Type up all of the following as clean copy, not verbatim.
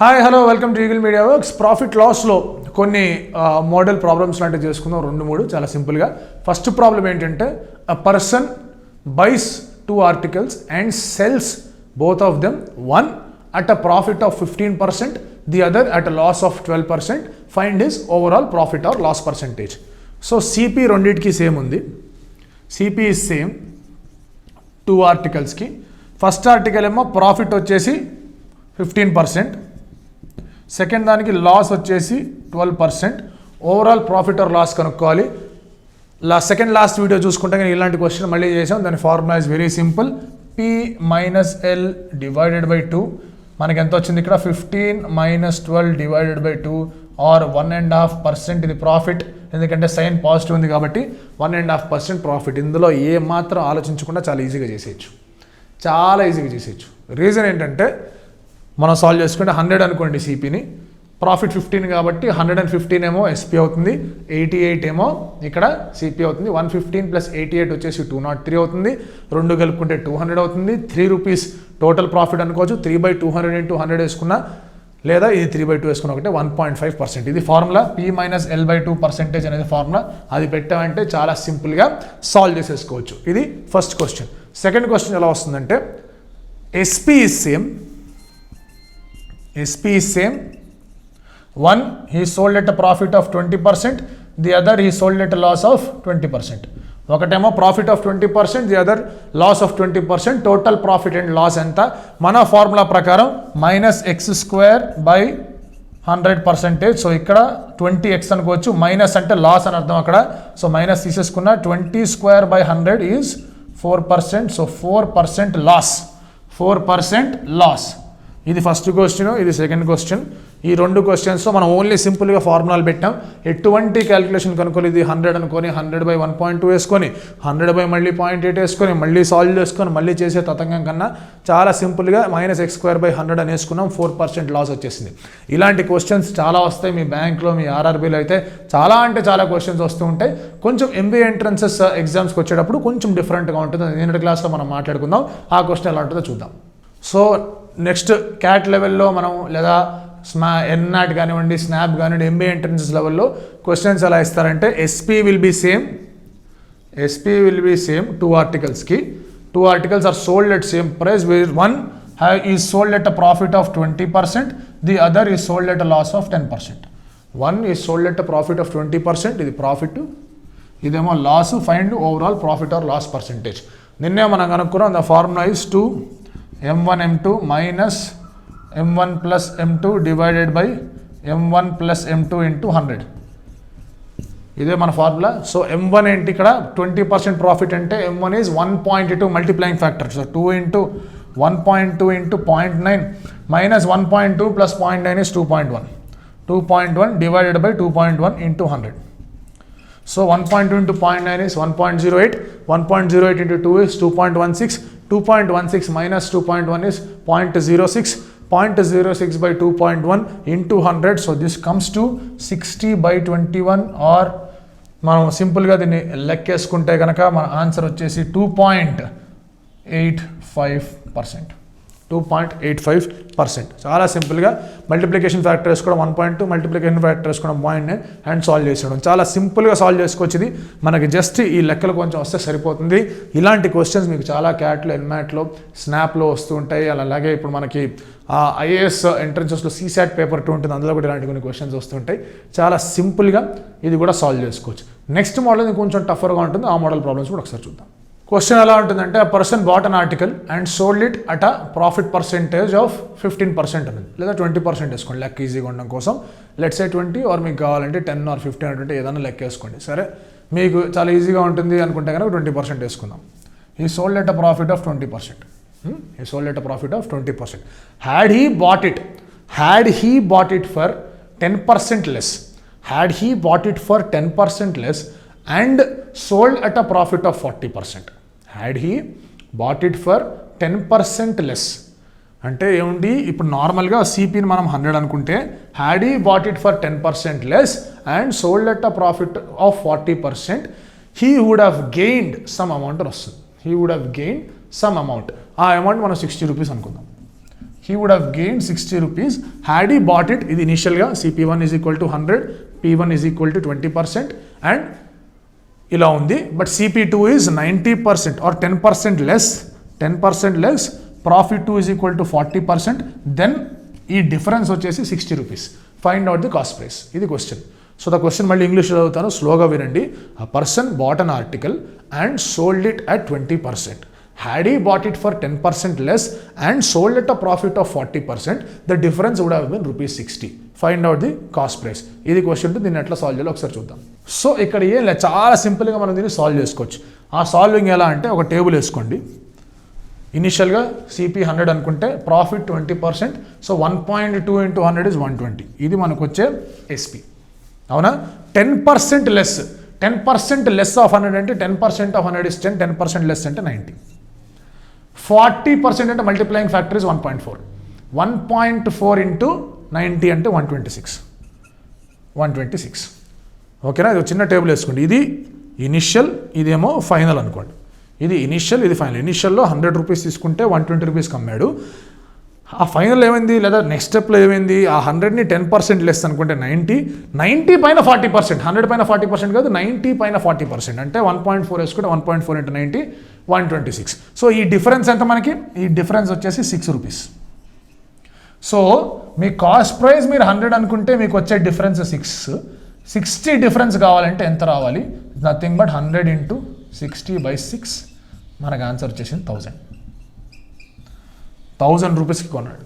Hi hello welcome to Eagle Media Works. Profit లాస్లో కొన్ని model problems లాంటివి చేసుకుందాం, 2-3 చాలా సింపుల్గా. ఫస్ట్ ప్రాబ్లం ఏంటంటే a person buys 2 articles and sells both of them, one at a profit of 15%, the other at a loss of 12%. Find his overall profit or loss percentage. So CP రెండింటికి same ఉంది. CP is same 2 articlesకి. First article ఏమో profit వచ్చేసి 15%, second దానికి loss వచ్చేసి 12%. Overall profit or loss కనుక్కోవాలి. Second last video చూసుకుంటే కానీ ఇలాంటి క్వశ్చన్ మళ్ళీ చేసాం. దాని formula is very simple. P minus L divided by 2. మనకి ఎంత వచ్చింది ఇక్కడ? 15 మైనస్ 12 డివైడెడ్ బై 2 ఆర్ 1.5%. ఇది ప్రాఫిట్, ఎందుకంటే సైన్ పాజిటివ్ ఉంది కాబట్టి 1.5% ప్రాఫిట్. ఇందులో ఏ మాత్రం ఆలోచించకుండా చాలా ఈజీగా చేసేయచ్చు, చాలా ఈజీగా చేసేయచ్చు. రీజన్ ఏంటంటే మనం సాల్వ్ చేసుకుంటే 100 అనుకోండి సిపిని, ప్రాఫిట్ 15 కాబట్టి 115 ఏమో ఎస్పీ అవుతుంది, 88 ఏమో ఇక్కడ సిపి అవుతుంది. 115 ప్లస్ 88 వచ్చేసి 203 అవుతుంది. 2 కలుపుకుంటే 200 అవుతుంది. 3 రూపీస్ టోటల్ ప్రాఫిట్ అనుకోవచ్చు. 3/200 ఇంటూ 100 వేసుకున్నా, లేదా ఇది 3/2 వేసుకున్న ఒకటే 1.5%. ఇది formula. P minus L/2 percentage అనేది ఫార్ములా. అది పెట్టామంటే చాలా సింపుల్గా సాల్వ్ చేసేసుకోవచ్చు. ఇది ఫస్ట్ క్వశ్చన్. సెకండ్ క్వశ్చన్ ఎలా వస్తుందంటే SP is same. SP is same. One, he sold at a profit of 20%. The other, he sold at a loss of 20%. ఒకటేమో profit of 20%, the other loss of 20%. Total profit and loss ఎంత? మన formula ప్రకారం -x² so ఇక్కడ 20x అనుకోవచ్చు. Minus అంటే loss అని అర్థం అక్కడ. సో మైనస్ తీసేసుకున్న 20²/100 ఈజ్ 4%. So 4% loss, 4% loss. ఇది ఫస్ట్ క్వశ్చన్, ఇది సెకండ్ క్వశ్చన్. ఈ 2 క్వశ్చన్స్లో మనం ఓన్లీ సింపుల్గా ఫార్ములాలు పెట్టాం. ఎటువంటి క్యాలిక్యులేషన్ కనుక్కోవాలి. ఇది 100 అనుకొని 100/1.2 వేసుకొని 100/ మళ్ళీ 0.8 వేసుకొని మళ్ళీ సాల్వ్ చేసుకొని మళ్ళీ చేసే తతంగం కన్నా చాలా సింపుల్గా -x²/100 అని వేసుకున్నాం. 4% లాస్ వచ్చేసింది. ఇలాంటి క్వశ్చన్స్ చాలా వస్తాయి మీ బ్యాంక్లో, మీ ఆర్ఆర్బీలో అయితే చాలా అంటే చాలా క్వశ్చన్స్ వస్తూ ఉంటాయి. కొంచెం MBA ఎంట్రన్సెస్ ఎగ్జామ్స్కి వచ్చేటప్పుడు కొంచెం డిఫరెంట్గా ఉంటుంది. నిన్నటి క్లాస్లో మనం మాట్లాడుకుందాం. ఆ క్వశ్చన్ ఎలా ఉంటుందో చూద్దాం. సో నెక్స్ట్ క్యాట్ లెవెల్లో మనం, లేదా ఎన్నాట్ కానివ్వండి, స్నాప్ కానివ్వండి, MBA ఎంట్రన్సెస్ లెవెల్లో క్వశ్చన్స్ ఎలా ఇస్తారంటే ఎస్పీ విల్ బీ సేమ్. 2 articlesకి. 2 articles are sold at same price, where one is sold at a profit of 20%, the other is sold at a loss of 10%. One is sold at a profit of 20%, ఇది profit, ఇదేమో loss. Find overall profit or loss percentage. నిన్నే మనం కనుక్కున్నాం. The formula is 2 M1 M2 minus M1 plus M2 divided by M1 plus M2 into 100. ఇదే మన formula. So M1 ఏంటి ఇక్కడ? 20% profit అంటే M1 is 1.2 multiplying factor. So 2 into 1.2 into 0.9 minus 1.2 plus 0.9 is 2.1. 2.1 divided by 2.1 into 100. So 1.2 into 0.9 is 1.08. 1.08 into 2 is 2.16. 2.16 minus 2.1 is 0.06. 0.06 by 2.1 into 100. So this comes to 60/21, or మనం సింపుల్గా దీన్ని లెక్కేసుకుంటే కనుక మన answer వచ్చేసి 2.85%. 2.85%. చాలా సింపుల్గా మల్టిప్లికేషన్ ఫ్యాక్టర్ వేసుకోవడం 1.2, మల్టిప్లికేషన్ ఫ్యాక్టర్ వేసుకోవడం 0.9 అండ్ సాల్వ్ చేసేయడం. చాలా సింపుల్గా సాల్వ్ చేసుకోవచ్చు. ఇది మనకి జస్ట్ ఈ లెక్కలు కొంచెం వస్తే సరిపోతుంది. ఇలాంటి క్వశ్చన్స్ మీకు చాలా క్యాట్లో, ఎన్మాట్లో, స్నాప్లో వస్తూ ఉంటాయి. అలాగే ఇప్పుడు మనకి IAS ఎంట్రన్సెస్లో CSAT పేపర్ 2 ఉంటుంది, అందులో కూడా ఇలాంటి కొన్ని క్వశ్చన్స్ వస్తుంటాయి. చాలా సింపుల్గా ఇది కూడా సాల్వ్ చేసుకోవచ్చు. నెక్స్ట్ మోడల్ కొంచెం టఫర్గా ఉంటుంది. ఆ మోడల్ ప్రాబ్లమ్స్ కూడా ఒకసారి చూద్దాం. క్వశ్చన్ ఎలా ఉంటుందంటే a person bought an article and sold it at a profit percentage of 15% అనేది, లేదా 20% వేసుకోండి లెక్క ఈజీగా ఉండడం కోసం. లెట్స్ సే 20, ఆర్ మీకు కావాలంటే 10 or 15 అంటే ఏదైనా లెక్క వేసుకోండి. సరే, మీకు చాలా ఈజీగా ఉంటుంది అనుకుంటే కనుక 20% వేసుకుందాం. he sold at a profit of 20%. he sold at a profit of 20%. had he bought it for 10% less, had he bought it for 10% less and sold at a profit of 40%. had he bought it for 10% less అంటే ఏముంది? ఇప్పుడు నార్మల్గా సిపిని మనం 100 అనుకుంటే, had he bought it for 10% less and sold at a profit of 40%, he would have gained some amount అని వస్తుంది. he would have gained some amount. ఆ amount మనం 60 రూపీస్ అనుకుందాం. he would have gained 60 rupees had he bought it. ఇది ఇనిషియల్గా CP1 is equal to 100, P1 is equal to 20% and ఇలా ఉంది. But CP2 is 90% or 10% less, profit 2 is equal to 40%, then ఈ difference వచ్చేసి 60 rupees. Find out the cost price. ఇది question. So the question మళ్ళీ ఇంగ్లీష్లో చదువుతాను, స్లోగా వినండి. A person bought an article and sold it at 20%. Had he bought it for 10% less and sold at a profit of 40%, the difference would have been rupees 60. Find out the cost price. ఇది question. దీన్ని ఎట్లా solve చేయాలో ఒకసారి చూద్దాం. So ఇక్కడ ఏం లేదు, చాలా సింపుల్గా మనం దీన్ని సాల్వ్ చేసుకోవచ్చు. ఆ సాల్వింగ్ ఎలా అంటే ఒక టేబుల్ వేసుకోండి. ఇనిషియల్గా CP 100 అనుకుంటే ప్రాఫిట్ 20%. So 1.2 into 100 is 120. ఇది మనకు వచ్చే SP. అవునా? 10% లెస్. 10% లెస్ ఆఫ్ 100 అంటే 10% ఆఫ్ 100 is 10, 10% లెస్ అంటే 90. 40% అంటే మల్టిప్లయింగ్ ఫ్యాక్టర్ ఇస్ 1.4. 1.4 into 90 అంటే 126. ఓకేనా? ఇది చిన్న టేబుల్ వేసుకోండి. ఇది ఇనిషియల్, ఇదేమో ఫైనల్ అనుకోండి. ఇది ఇనిషియల్, ఇది ఫైనల్. ఇనిషియల్లో 100 రూపీస్ తీసుకుంటే 120 రూపీస్కి అమ్మాడు. ఆ ఫైనల్ ఏమైంది, లేదా నెక్స్ట్ స్టెప్లో ఏమైంది, ఆ 100ని 10% లెస్ అనుకుంటే 90 పైన 40%, 100 పైన 40% కాదు, 90 పైన 40% అంటే 1.4 వేసుకుంటే 1.4 into 90 126. సో ఈ డిఫరెన్స్ ఎంత మనకి? ఈ డిఫరెన్స్ వచ్చేసి 6 రూపీస్. సో మీ కాస్ట్ ప్రైస్ మీరు 100 అనుకుంటే మీకు వచ్చే డిఫరెన్స్ 6. 60 డిఫరెన్స్ కావాలంటే ఎంత రావాలి? Nothing but 100 into 60/6. మనకు ఆన్సర్ వచ్చేసింది 1000 రూపీస్కి కొన్నాడు.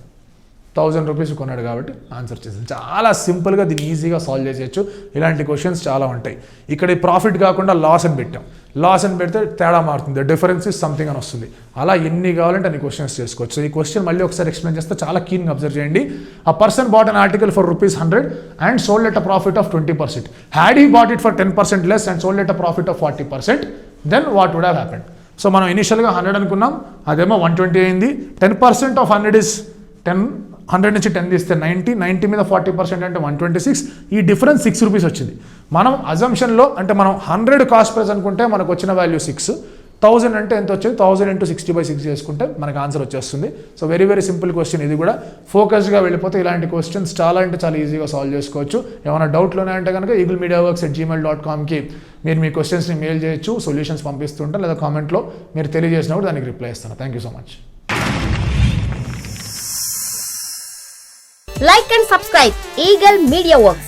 1000 రూపీస్కి కొన్నాడు కాబట్టి ఆన్సర్ చేసింది. చాలా సింపుల్గా దీన్ని ఈజీగా సాల్వ్ చేసేయచ్చు. ఇలాంటి క్వశ్చన్స్ చాలా ఉంటాయి. ఇక్కడ ఈ ప్రాఫిట్ కాకుండా లాస్ అని పెట్టాం. లాస్ అని పెడితే తేడా మారుతుంది, డిఫరెన్స్ ఇస్ సంథింగ్ అని వస్తుంది. అలా ఎన్ని కావాలంటే అన్ని క్వశ్చన్స్ చేసుకోవచ్చు. ఈ క్వశ్చన్ మళ్ళీ ఒకసారి ఎక్స్ప్లెయిన్ చేస్తే చాలా కీన్గా అబ్జర్వ్ చేయండి. A person bought an article for ₹100 and sold at a profit of 20%. Had he bought it for 10% less and sold at a profit of 40%, then what would have happened? So మనం ఇనిషియల్గా 100 అనుకున్నాం, అదేమో 120 అయింది. 10% of 100 is 10. 100 నుంచి 10 తీస్తే 90 మీద 40% అంటే 126. ఈ డిఫరెన్స్ 6 రూపీస్ వచ్చింది. మనం అజంప్షన్లో అంటే మనం 100 కాస్ట్ ప్రైస్ అనుకుంటే మనకు వచ్చిన వాల్యూ 6. 1000 అంటే ఎంత వచ్చేది? 1000 into 60/6 చేసుకుంటే మనకు ఆన్సర్ వచ్చేస్తుంది. So very very simple question. ఇది కూడా ఫోకస్డ్గా వెళ్ళిపోతే ఇలాంటి క్వశ్చన్స్ చాలా అంటే చాలా ఈజీగా సాల్వ్ చేసుకోవచ్చు. ఏమైనా డౌట్లు ఉన్నాయంటే కనుక eaglemediaworks@gmail.comకి మీరు మీ క్వశ్చన్స్ని మెయిల్ చేయొచ్చు. సొల్యూషన్స్ పంపిస్తుంటారు, లేదా కామెంట్లో మీరు తెలియజేసినప్పుడు దానికి రిప్లై ఇస్తాను. Thank you so much. Like and subscribe Eagle Media Works.